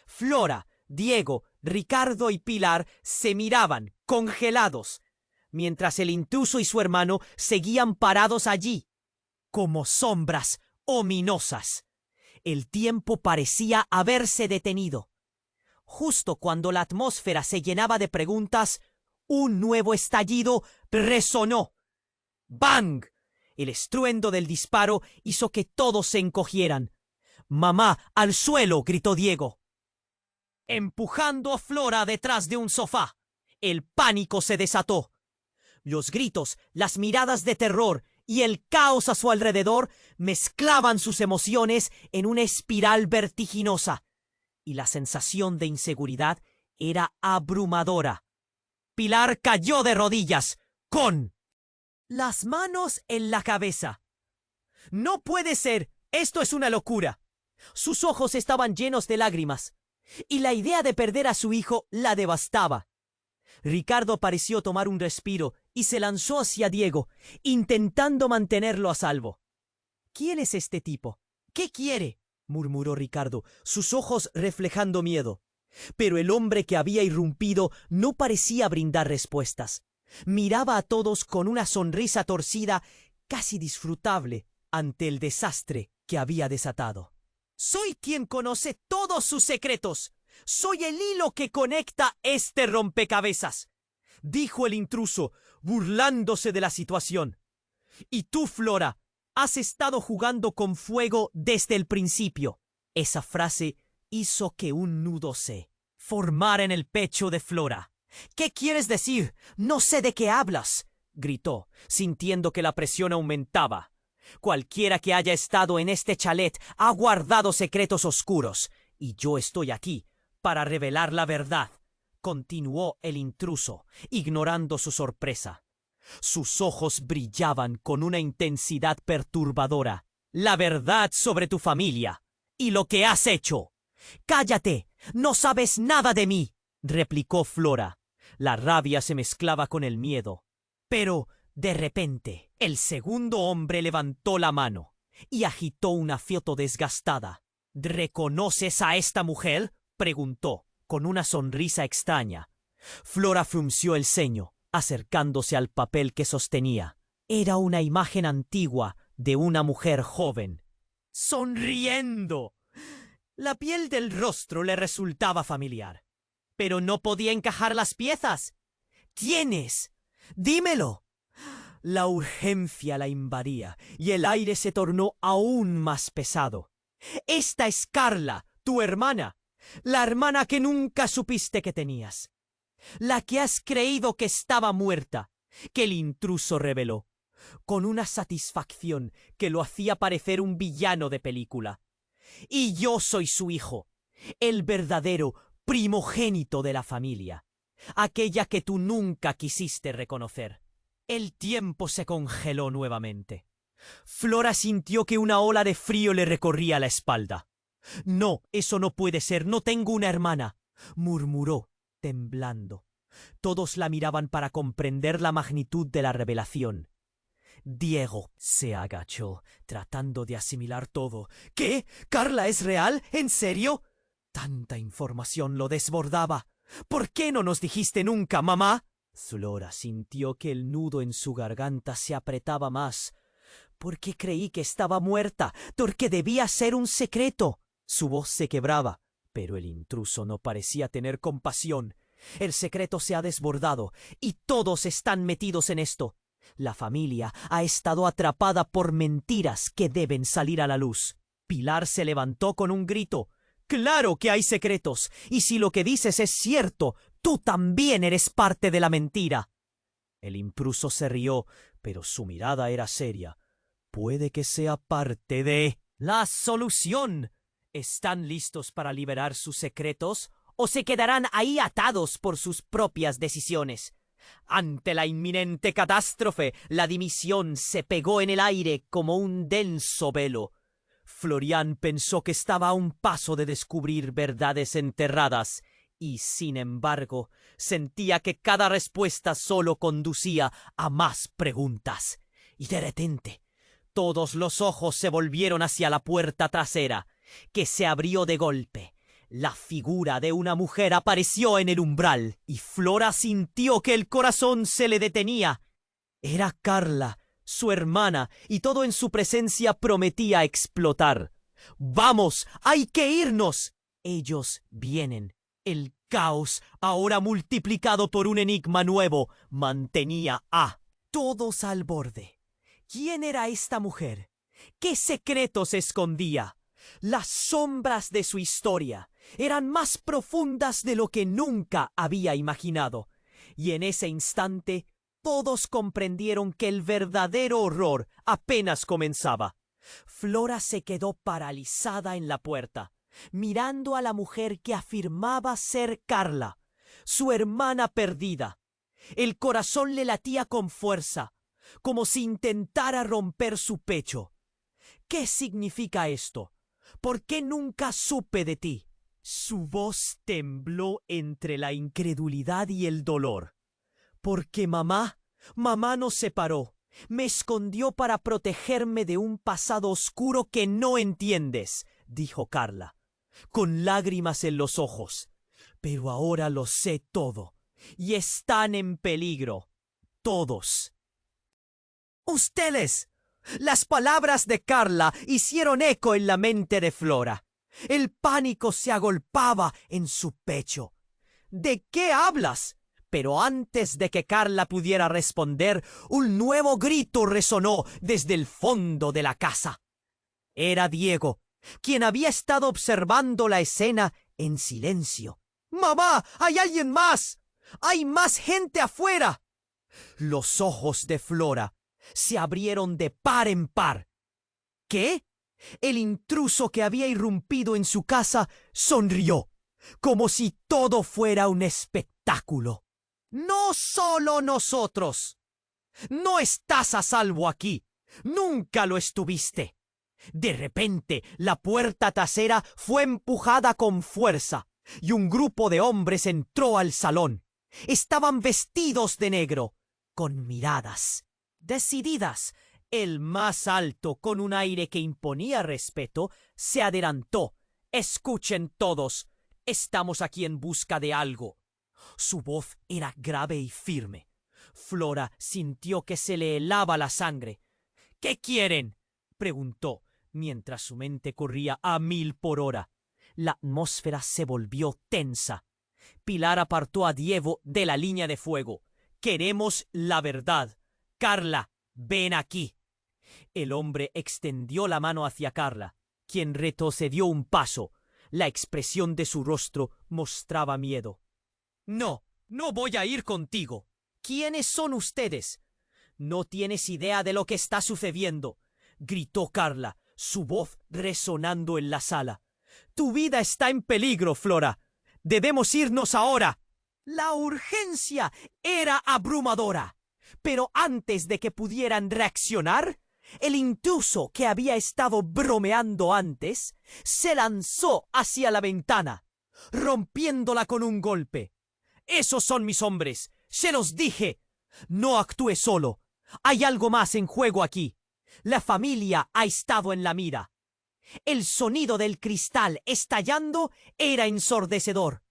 Flora, Diego, Ricardo y Pilar se miraban, congelados, mientras el intruso y su hermano seguían parados allí, como sombras ominosas. El tiempo parecía haberse detenido. Justo cuando la atmósfera se llenaba de preguntas, un nuevo estallido resonó. ¡Bang! El estruendo del disparo hizo que todos se encogieran. «¡Mamá, al suelo!», gritó Diego, empujando a Flora detrás de un sofá. El pánico se desató. Los gritos, las miradas de terror y el caos a su alrededor mezclaban sus emociones en una espiral vertiginosa, y la sensación de inseguridad era abrumadora. Pilar cayó de rodillas, con las manos en la cabeza. «¡No puede ser! ¡Esto es una locura!». Sus ojos estaban llenos de lágrimas, y la idea de perder a su hijo la devastaba. Ricardo pareció tomar un respiro y se lanzó hacia Diego, intentando mantenerlo a salvo. «¿Quién es este tipo? ¿Qué quiere?», murmuró Ricardo, sus ojos reflejando miedo. Pero el hombre que había irrumpido no parecía brindar respuestas. Miraba a todos con una sonrisa torcida, casi disfrutable, ante el desastre que había desatado. «Soy quien conoce todos sus secretos. Soy el hilo que conecta este rompecabezas», dijo el intruso, burlándose de la situación. «Y tú, Flora, has estado jugando con fuego desde el principio». Esa frase hizo que un nudo se formara en el pecho de Flora. «¿Qué quieres decir? No sé de qué hablas», gritó, sintiendo que la presión aumentaba. «Cualquiera que haya estado en este chalet ha guardado secretos oscuros, y yo estoy aquí para revelar la verdad», continuó el intruso, ignorando su sorpresa. Sus ojos brillaban con una intensidad perturbadora. «La verdad sobre tu familia y lo que has hecho». «¡Cállate! ¡No sabes nada de mí!», replicó Flora. La rabia se mezclaba con el miedo. Pero, de repente, el segundo hombre levantó la mano y agitó una foto desgastada. «¿Reconoces a esta mujer?», preguntó, con una sonrisa extraña. Flora frunció el ceño, acercándose al papel que sostenía. Era una imagen antigua de una mujer joven, sonriendo. La piel del rostro le resultaba familiar, pero no podía encajar las piezas. «¿Quién es? ¡Dímelo!». La urgencia la invadía y el aire se tornó aún más pesado. «Esta es Carla, tu hermana, la hermana que nunca supiste que tenías, la que has creído que estaba muerta», que el intruso reveló, con una satisfacción que lo hacía parecer un villano de película. «Y yo soy su hijo, el verdadero primogénito de la familia, aquella que tú nunca quisiste reconocer». El tiempo se congeló nuevamente. Flora sintió que una ola de frío le recorría la espalda. «No, eso no puede ser, no tengo una hermana», murmuró, temblando. Todos la miraban para comprender la magnitud de la revelación. Diego se agachó, tratando de asimilar todo. «¿Qué? ¿Carla es real? ¿En serio?». Tanta información lo desbordaba. «¿Por qué no nos dijiste nunca, mamá?». Flora sintió que el nudo en su garganta se apretaba más. «¿Por qué creí que estaba muerta? Porque debía ser un secreto». Su voz se quebraba, pero el intruso no parecía tener compasión. «El secreto se ha desbordado y todos están metidos en esto. La familia ha estado atrapada por mentiras que deben salir a la luz». Pilar se levantó con un grito. «¡Claro que hay secretos! Y si lo que dices es cierto, tú también eres parte de la mentira». El intruso se rió, pero su mirada era seria. «Puede que sea parte de la solución. ¿Están listos para liberar sus secretos o se quedarán ahí atados por sus propias decisiones?». Ante la inminente catástrofe, la dimisión se pegó en el aire como un denso velo. Florian pensó que estaba a un paso de descubrir verdades enterradas y, sin embargo, sentía que cada respuesta solo conducía a más preguntas. Y de repente, todos los ojos se volvieron hacia la puerta trasera, que se abrió de golpe. La figura de una mujer apareció en el umbral y Flora sintió que el corazón se le detenía. Era Carla, su hermana, y todo en su presencia prometía explotar. ¡Vamos! ¡Hay que irnos! Ellos vienen. El caos, ahora multiplicado por un enigma nuevo, mantenía a todos al borde. ¿Quién era esta mujer? ¿Qué secretos escondía? Las sombras de su historia eran más profundas de lo que nunca había imaginado. Y en ese instante todos comprendieron que el verdadero horror apenas comenzaba. Flora se quedó paralizada en la puerta, mirando a la mujer que afirmaba ser Carla, su hermana perdida. El corazón le latía con fuerza, como si intentara romper su pecho. ¿Qué significa esto? ¿Por qué nunca supe de ti? Su voz tembló entre la incredulidad y el dolor. Porque mamá nos separó. Me escondió para protegerme de un pasado oscuro que no entiendes, dijo Carla, con lágrimas en los ojos. Pero ahora lo sé todo, y están en peligro. Todos. ¡Ustedes! Las palabras de Carla hicieron eco en la mente de Flora. El pánico se agolpaba en su pecho. ¿De qué hablas? Pero antes de que Carla pudiera responder, un nuevo grito resonó desde el fondo de la casa. Era Diego, quien había estado observando la escena en silencio. ¡Mamá! ¡Hay alguien más! ¡Hay más gente afuera! Los ojos de Flora se abrieron de par en par. ¿Qué? El intruso que había irrumpido en su casa sonrió, como si todo fuera un espectáculo. No solo nosotros. No estás a salvo aquí. Nunca lo estuviste. De repente, la puerta trasera fue empujada con fuerza y un grupo de hombres entró al salón. Estaban vestidos de negro, con miradas decididas. El más alto, con un aire que imponía respeto, se adelantó. Escuchen todos. Estamos aquí en busca de algo. Su voz era grave y firme. Flora sintió que se le helaba la sangre. ¿Qué quieren?, preguntó, mientras su mente corría a 1000 por hora. La atmósfera se volvió tensa. Pilar apartó a Diego de la línea de fuego. Queremos la verdad. Carla, ven aquí. El hombre extendió la mano hacia Carla, quien retrocedió un paso. La expresión de su rostro mostraba miedo. No voy a ir contigo. ¿Quiénes son ustedes? No tienes idea de lo que está sucediendo, gritó Carla, su voz resonando en la sala. Tu vida está en peligro, Flora. Debemos irnos ahora. La urgencia era abrumadora, pero antes de que pudieran reaccionar, el intruso que había estado bromeando antes se lanzó hacia la ventana, rompiéndola con un golpe. ¡Esos son mis hombres! ¡Se los dije! No actúe solo. Hay algo más en juego aquí. La familia ha estado en la mira. El sonido del cristal estallando era ensordecedor.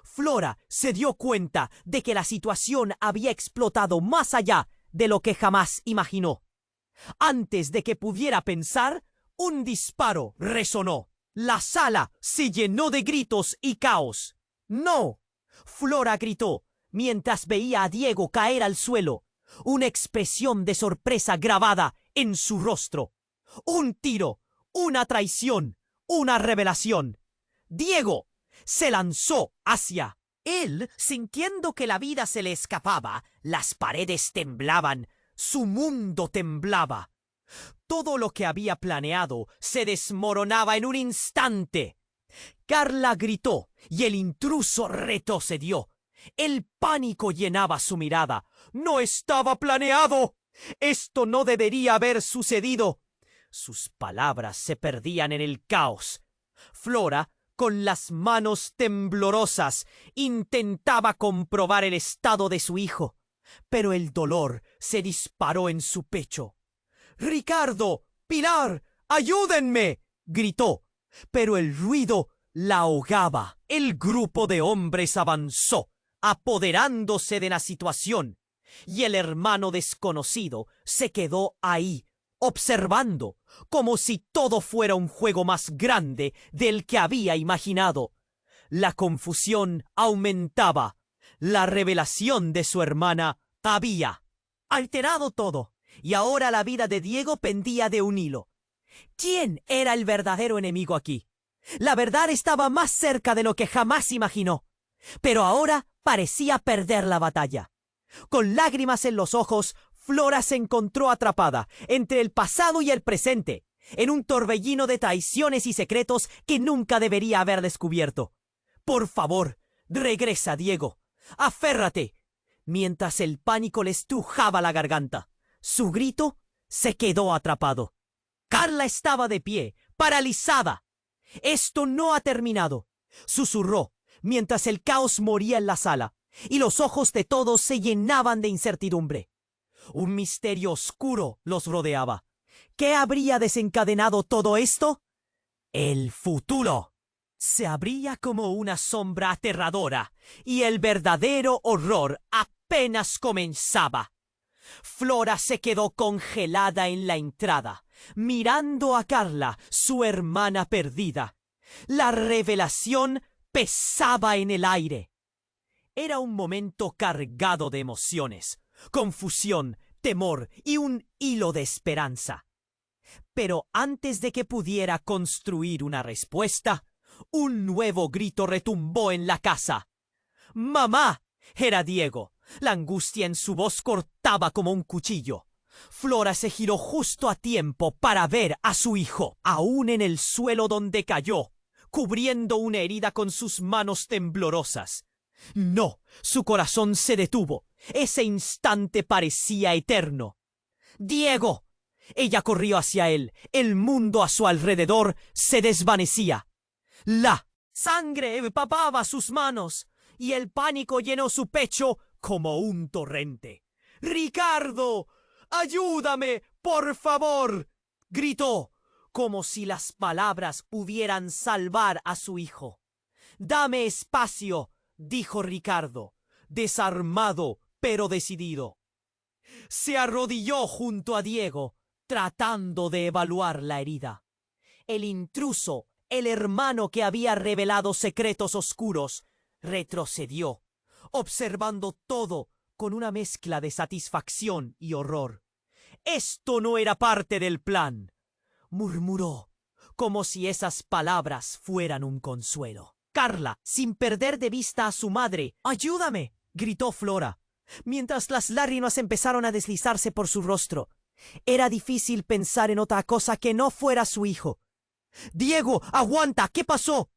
Flora se dio cuenta de que la situación había explotado más allá de lo que jamás imaginó. Antes de que pudiera pensar, un disparo resonó. La sala se llenó de gritos y caos. ¡No! Flora gritó, mientras veía a Diego caer al suelo, una expresión de sorpresa grabada en su rostro. Un tiro, una traición, una revelación. Diego se lanzó hacia él, sintiendo que la vida se le escapaba. Las paredes temblaban, su mundo temblaba. Todo lo que había planeado se desmoronaba en un instante. Carla gritó y el intruso retrocedió. El pánico llenaba su mirada. ¡No estaba planeado! ¡Esto no debería haber sucedido! Sus palabras se perdían en el caos. Flora, con las manos temblorosas, intentaba comprobar el estado de su hijo, pero el dolor se disparó en su pecho. ¡Ricardo! ¡Pilar! ¡Ayúdenme!, gritó, pero el ruido la ahogaba. El grupo de hombres avanzó, apoderándose de la situación, y el hermano desconocido se quedó ahí, observando, como si todo fuera un juego más grande del que había imaginado. La confusión aumentaba. La revelación de su hermana había alterado todo, y ahora la vida de Diego pendía de un hilo. ¿Quién era el verdadero enemigo aquí? La verdad estaba más cerca de lo que jamás imaginó, pero ahora parecía perder la batalla. Con lágrimas en los ojos, Flora se encontró atrapada entre el pasado y el presente, en un torbellino de traiciones y secretos que nunca debería haber descubierto. Por favor, regresa, Diego. Aférrate. Mientras el pánico le estrujaba la garganta, su grito se quedó atrapado. Carla estaba de pie, paralizada. Esto no ha terminado, susurró, mientras el caos moría en la sala, y los ojos de todos se llenaban de incertidumbre. Un misterio oscuro los rodeaba. ¿Qué habría desencadenado todo esto? El futuro. Se abría como una sombra aterradora, y el verdadero horror apenas comenzaba. Flora se quedó congelada en la entrada, mirando a Carla, su hermana perdida. La revelación pesaba en el aire. Era un momento cargado de emociones, confusión, temor y un hilo de esperanza. Pero antes de que pudiera construir una respuesta, un nuevo grito retumbó en la casa. ¡Mamá! Era Diego. La angustia en su voz cortaba como un cuchillo. Flora se giró justo a tiempo para ver a su hijo, aún en el suelo donde cayó, cubriendo una herida con sus manos temblorosas. No, su corazón se detuvo. Ese instante parecía eterno. ¡Diego! Ella corrió hacia él. El mundo a su alrededor se desvanecía. La sangre empapaba sus manos y el pánico llenó su pecho como un torrente. ¡Ricardo! ¡Ayúdame, por favor!, gritó, como si las palabras pudieran salvar a su hijo. «Dame espacio», dijo Ricardo, desarmado pero decidido. Se arrodilló junto a Diego, tratando de evaluar la herida. El intruso, el hermano que había revelado secretos oscuros, retrocedió, observando todo con una mezcla de satisfacción y horror. «Esto no era parte del plan», murmuró, como si esas palabras fueran un consuelo. Carla, sin perder de vista a su madre, «¡Ayúdame!», gritó Flora, mientras las lágrimas empezaron a deslizarse por su rostro. Era difícil pensar en otra cosa que no fuera su hijo. «Diego, aguanta, ¿qué pasó?»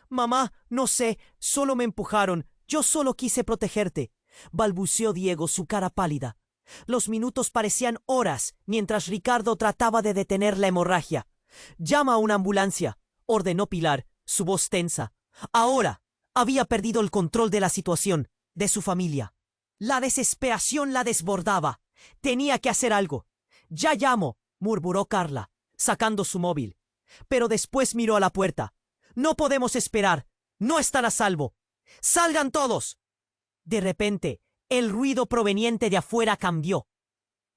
«Mamá, no sé, solo me empujaron. Yo solo quise protegerte», balbuceó Diego, su cara pálida. Los minutos parecían horas mientras Ricardo trataba de detener la hemorragia. «Llama a una ambulancia», ordenó Pilar, su voz tensa. Ahora había perdido el control de la situación, de su familia. La desesperación la desbordaba. Tenía que hacer algo. «Ya llamo», murmuró Carla, sacando su móvil. Pero después miró a la puerta. «No podemos esperar. No están a salvo. ¡Salgan todos!». De repente, el ruido proveniente de afuera cambió.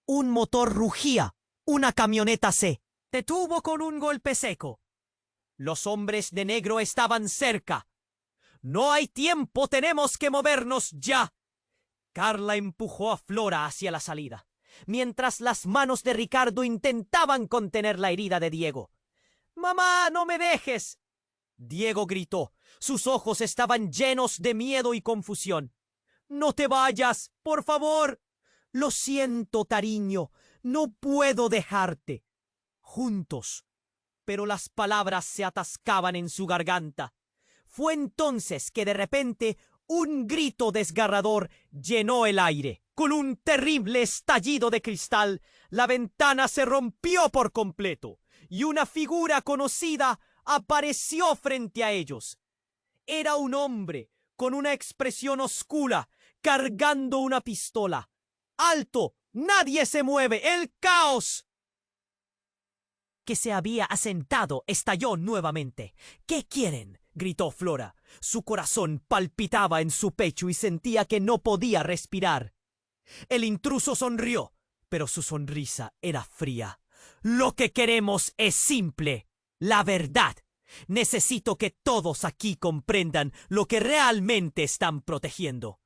Un motor rugía. Una camioneta se detuvo con un golpe seco. Los hombres de negro estaban cerca. «No hay tiempo, tenemos que movernos ya». Carla empujó a Flora hacia la salida, mientras las manos de Ricardo intentaban contener la herida de Diego. «¡Mamá, no me dejes!», Diego gritó. Sus ojos estaban llenos de miedo y confusión. «No te vayas, por favor». «Lo siento, cariño, no puedo dejarte». Juntos, pero las palabras se atascaban en su garganta. Fue entonces que de repente un grito desgarrador llenó el aire. Con un terrible estallido de cristal, la ventana se rompió por completo y una figura conocida apareció frente a ellos. Era un hombre con una expresión oscura, cargando una pistola. «¡Alto! ¡Nadie se mueve! ¡El caos!», que se había asentado, estalló nuevamente. «¿Qué quieren?», gritó Flora. Su corazón palpitaba en su pecho y sentía que no podía respirar. El intruso sonrió, pero su sonrisa era fría. Lo que queremos es simple, la verdad. Necesito que todos aquí comprendan lo que realmente están protegiendo.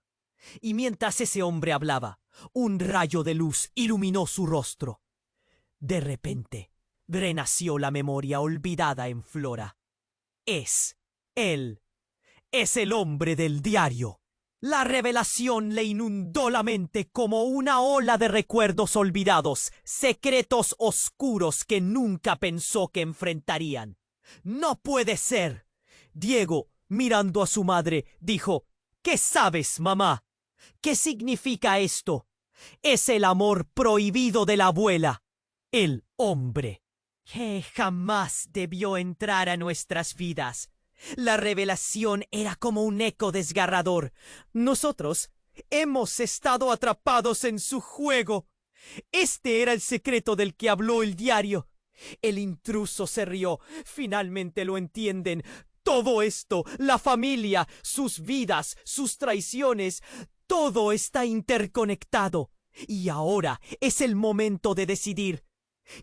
Y mientras ese hombre hablaba, un rayo de luz iluminó su rostro. De repente, renació la memoria olvidada en Flora. Él es el hombre del diario. La revelación le inundó la mente como una ola de recuerdos olvidados, secretos oscuros que nunca pensó que enfrentarían. ¡No puede ser! Diego, mirando a su madre, dijo: ¿Qué sabes, mamá? ¿Qué significa esto? Es el amor prohibido de la abuela, el hombre, que jamás debió entrar a nuestras vidas. La revelación era como un eco desgarrador. Nosotros hemos estado atrapados en su juego. Este era el secreto del que habló el diario. El intruso se rió. Finalmente lo entienden. Todo esto, la familia, sus vidas, sus traiciones, todo está interconectado. Y ahora es el momento de decidir.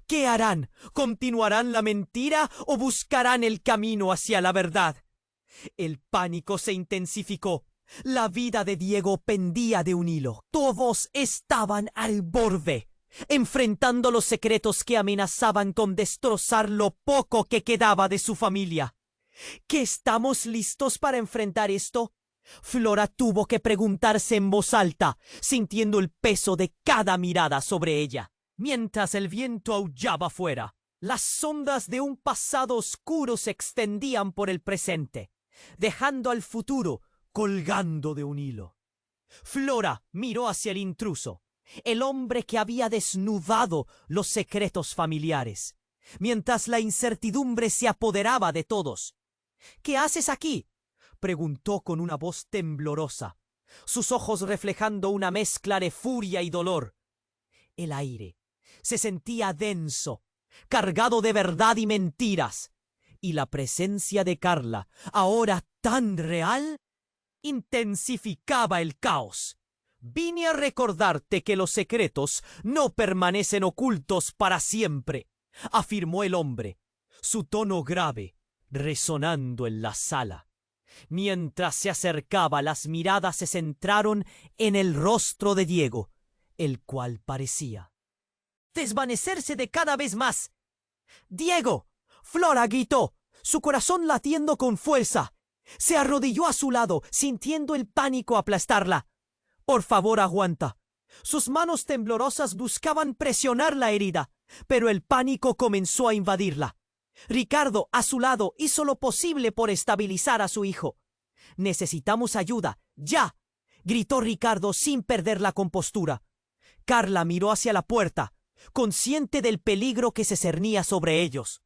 ¿Qué harán? ¿Continuarán la mentira o buscarán el camino hacia la verdad? El pánico se intensificó. La vida de Diego pendía de un hilo. Todos estaban al borde, enfrentando los secretos que amenazaban con destrozar lo poco que quedaba de su familia. ¿Qué estamos listos para enfrentar esto? Flora tuvo que preguntarse en voz alta, sintiendo el peso de cada mirada sobre ella. Mientras el viento aullaba fuera, las ondas de un pasado oscuro se extendían por el presente, dejando al futuro colgando de un hilo. Flora miró hacia el intruso, el hombre que había desnudado los secretos familiares, mientras la incertidumbre se apoderaba de todos. ¿Qué haces aquí?, preguntó con una voz temblorosa, sus ojos reflejando una mezcla de furia y dolor. El aire se sentía denso, cargado de verdad y mentiras, y la presencia de Carla, ahora tan real, intensificaba el caos. Vine a recordarte que los secretos no permanecen ocultos para siempre, afirmó el hombre, su tono grave resonando en la sala. Mientras se acercaba, las miradas se centraron en el rostro de Diego, el cual parecía desvanecerse de cada vez más. ¡Diego!, Flora gritó, su corazón latiendo con fuerza. Se arrodilló a su lado, sintiendo el pánico aplastarla. Por favor, aguanta. Sus manos temblorosas buscaban presionar la herida, pero el pánico comenzó a invadirla. Ricardo, a su lado, hizo lo posible por estabilizar a su hijo. Necesitamos ayuda, ya, gritó Ricardo sin perder la compostura. Carla miró hacia la puerta, consciente del peligro que se cernía sobre ellos.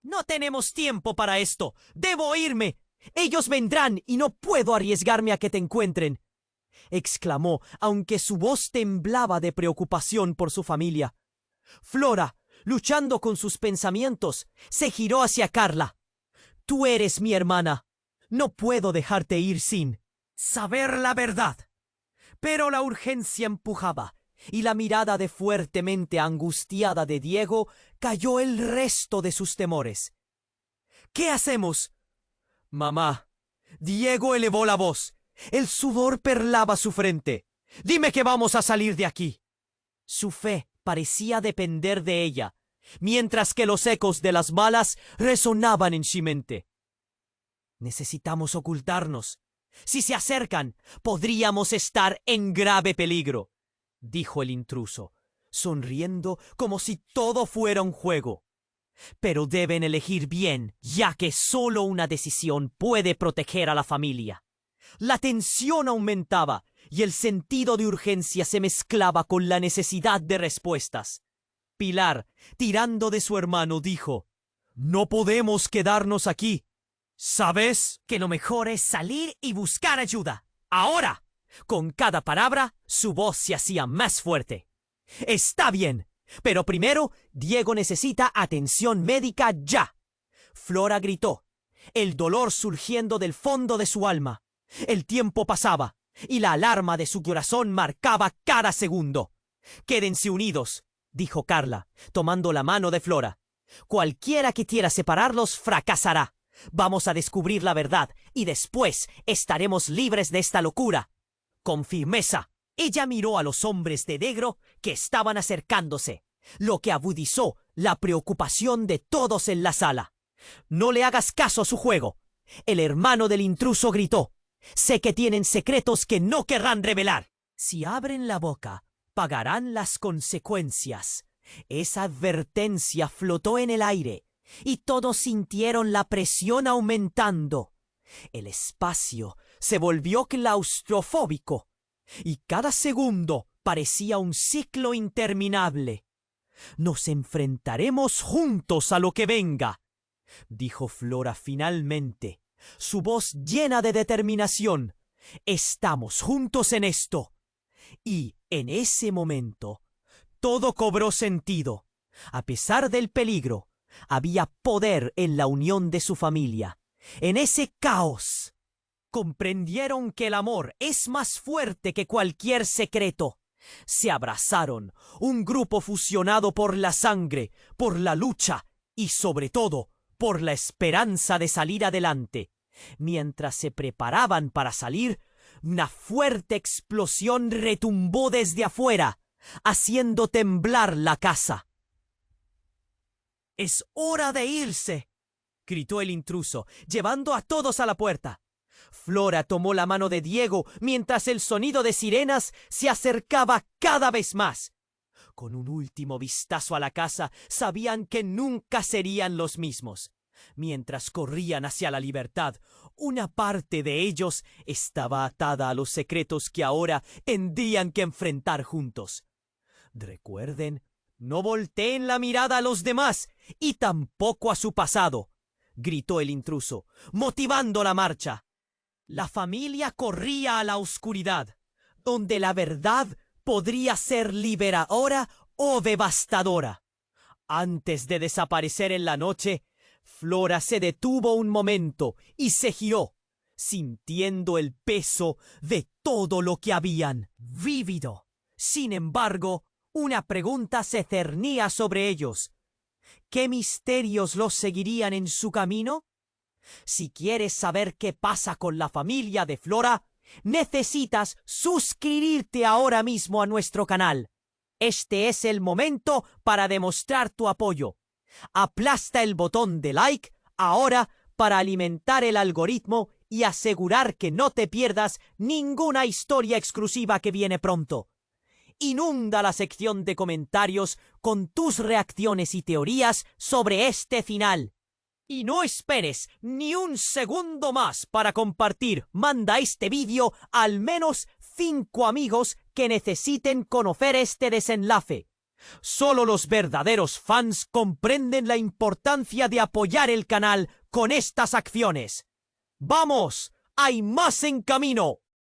No tenemos tiempo para esto. Debo irme. Ellos vendrán y no puedo arriesgarme a que te encuentren, exclamó, aunque su voz temblaba de preocupación por su familia. Flora, luchando con sus pensamientos, se giró hacia Carla. Tú eres mi hermana. No puedo dejarte ir sin saber la verdad. Pero la urgencia empujaba, y la mirada de fuertemente angustiada de Diego cayó el resto de sus temores. ¿Qué hacemos? Mamá. Diego elevó la voz. El sudor perlaba su frente. Dime que vamos a salir de aquí. Su fe parecía depender de ella, mientras que los ecos de las balas resonaban en su mente. Necesitamos ocultarnos. Si se acercan, podríamos estar en grave peligro, dijo el intruso, sonriendo como si todo fuera un juego. Pero deben elegir bien, ya que solo una decisión puede proteger a la familia. La tensión aumentaba y el sentido de urgencia se mezclaba con la necesidad de respuestas. Pilar, tirando de su hermano, dijo: «No podemos quedarnos aquí. ¿Sabes que lo mejor es salir y buscar ayuda? ¡Ahora!». Con cada palabra, su voz se hacía más fuerte. «Está bien, pero primero Diego necesita atención médica ya». Flora gritó. el dolor surgiendo del fondo de su alma. El tiempo pasaba, y la alarma de su corazón marcaba cada segundo. «Quédense unidos», dijo Carla, tomando la mano de Flora. «Cualquiera que quiera separarlos fracasará. Vamos a descubrir la verdad, y después estaremos libres de esta locura». Con firmeza, ella miró a los hombres de negro que estaban acercándose, lo que agudizó la preocupación de todos en la sala. «No le hagas caso a su juego», el hermano del intruso gritó. «Sé que tienen secretos que no querrán revelar. Si abren la boca, pagarán las consecuencias». Esa advertencia flotó en el aire, y todos sintieron la presión aumentando. El espacio se volvió claustrofóbico, y cada segundo parecía un ciclo interminable. «Nos enfrentaremos juntos a lo que venga», dijo Flora finalmente, su voz llena de determinación. «Estamos juntos en esto». Y en ese momento todo cobró sentido. A pesar del peligro, había poder en la unión de su familia. En ese caos, comprendieron que el amor es más fuerte que cualquier secreto. Se abrazaron, un grupo fusionado por la sangre, por la lucha y, sobre todo, por la esperanza de salir adelante. Mientras se preparaban para salir, una fuerte explosión retumbó desde afuera, haciendo temblar la casa. «Es hora de irse», gritó el intruso, llevando a todos a la puerta. Flora tomó la mano de Diego mientras el sonido de sirenas se acercaba cada vez más. Con un último vistazo a la casa, sabían que nunca serían los mismos. Mientras corrían hacia la libertad, una parte de ellos estaba atada a los secretos que ahora tendrían que enfrentar juntos. «Recuerden, no volteen la mirada a los demás y tampoco a su pasado», gritó el intruso, motivando la marcha. La familia corría a la oscuridad, donde la verdad podría ser liberadora o devastadora. Antes de desaparecer en la noche, Flora se detuvo un momento y se giró, sintiendo el peso de todo lo que habían vivido. Sin embargo, una pregunta se cernía sobre ellos. ¿Qué misterios los seguirían en su camino? Si quieres saber qué pasa con la familia de Flora, necesitas suscribirte ahora mismo a nuestro canal. Este es el momento para demostrar tu apoyo. Aplasta el botón de like ahora para alimentar el algoritmo y asegurar que no te pierdas ninguna historia exclusiva que viene pronto. Inunda la sección de comentarios con tus reacciones y teorías sobre este final. Y no esperes ni un segundo más para compartir. Manda este vídeo a al menos 5 amigos que necesiten conocer este desenlace. Solo los verdaderos fans comprenden la importancia de apoyar el canal con estas acciones. ¡Vamos! ¡Hay más en camino!